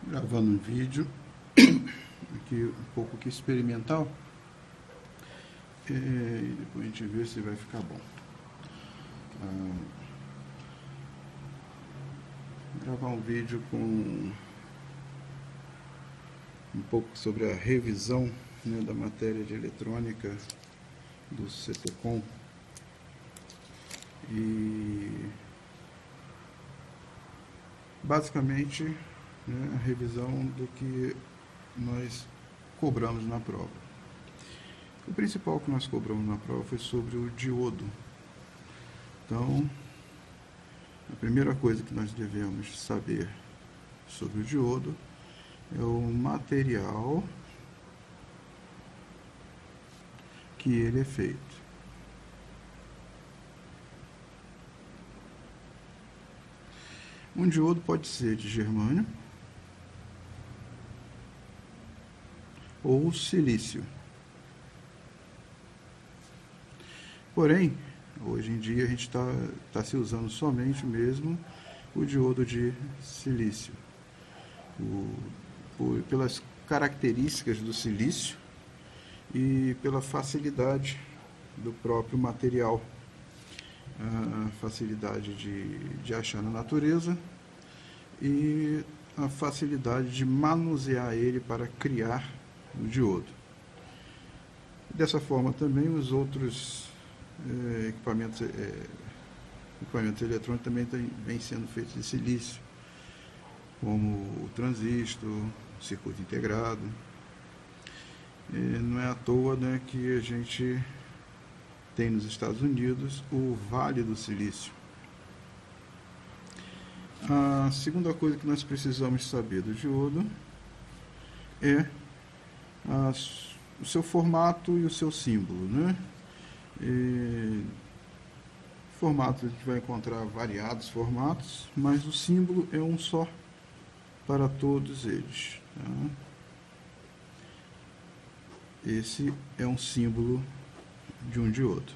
Gravando um vídeo aqui um pouco aqui experimental e depois a gente vê se vai ficar bom. Gravar um vídeo com um pouco sobre a revisão, né, da matéria de eletrônica do CETOCOM e basicamente, né, a revisão do que nós cobramos na prova. O principal que nós cobramos na prova foi sobre o diodo. Então, a primeira coisa que nós devemos saber sobre o diodo é o material que ele é feito. Um diodo pode ser de germânio ou silício. Porém, hoje em dia a gente está se usando somente mesmo o diodo de silício. Pelas características do silício e pela facilidade do próprio material. A facilidade de achar na natureza e a facilidade de manusear ele para criar o diodo. Dessa forma também os outros equipamentos eletrônicos também vêm sendo feitos de silício, como o transistor, o circuito integrado. Não é à toa, né, que a gente tem nos Estados Unidos o Vale do Silício. A segunda coisa que nós precisamos saber do diodo é o seu formato e o seu símbolo, né? Formatos, a gente vai encontrar variados formatos, mas o símbolo é um só para todos eles, tá? Esse é um símbolo de um diodo.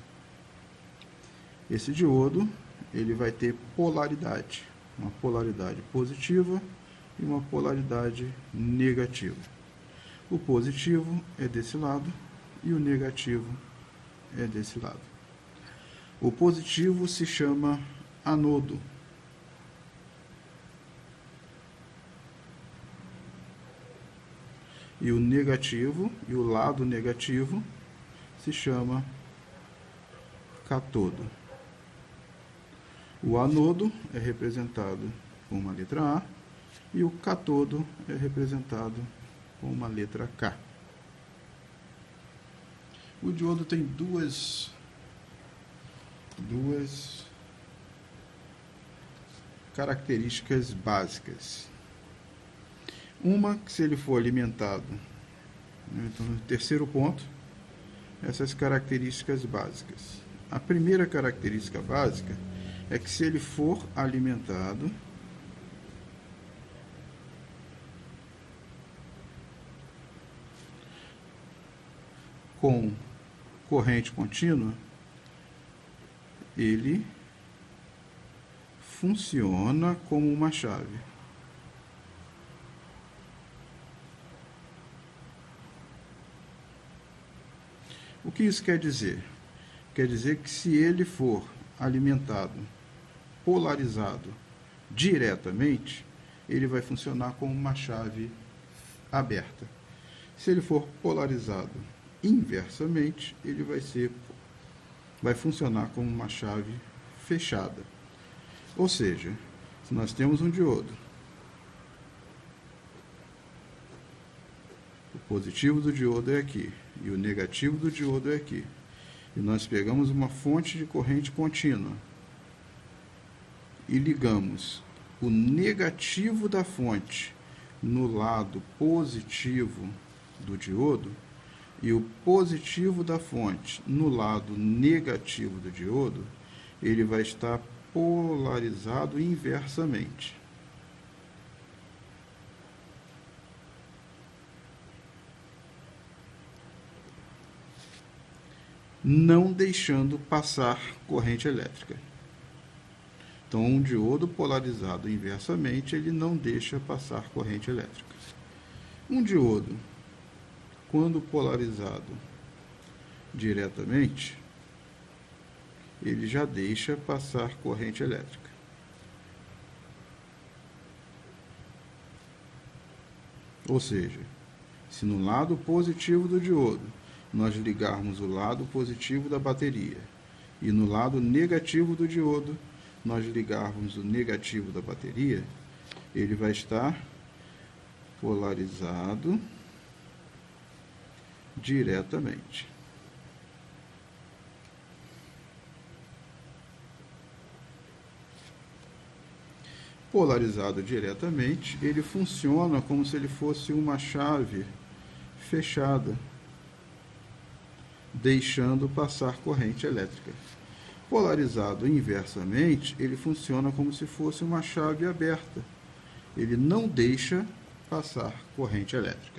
Esse diodo, ele vai ter polaridade, uma polaridade positiva e uma polaridade negativa. O positivo é desse lado e o negativo é desse lado. O positivo se chama anodo. E o negativo, e o lado negativo, se chama cátodo. O anodo é representado com uma letra A e o cátodo é representado com uma letra K. O diodo tem duas características básicas. Uma, que se ele for alimentado, né, então, no terceiro ponto, essas características básicas. A primeira característica básica é que se ele for alimentado com corrente contínua, ele funciona como uma chave. O que isso quer dizer? Quer dizer que se ele for alimentado, polarizado diretamente, ele vai funcionar como uma chave aberta. Se ele for polarizado inversamente, ele vai funcionar como uma chave fechada. Ou seja, se nós temos um diodo, o positivo do diodo é aqui e o negativo do diodo é aqui, e nós pegamos uma fonte de corrente contínua e ligamos o negativo da fonte no lado positivo do diodo e o positivo da fonte no lado negativo do diodo, ele vai estar polarizado inversamente. Não deixando passar corrente elétrica. Então, um diodo polarizado inversamente, ele não deixa passar corrente elétrica. Um diodo, quando polarizado diretamente, ele já deixa passar corrente elétrica. Ou seja, se no lado positivo do diodo nós ligarmos o lado positivo da bateria e no lado negativo do diodo nós ligarmos o negativo da bateria, ele vai estar polarizado diretamente. Polarizado diretamente, ele funciona como se ele fosse uma chave fechada, deixando passar corrente elétrica. Polarizado inversamente, ele funciona como se fosse uma chave aberta. Ele não deixa passar corrente elétrica.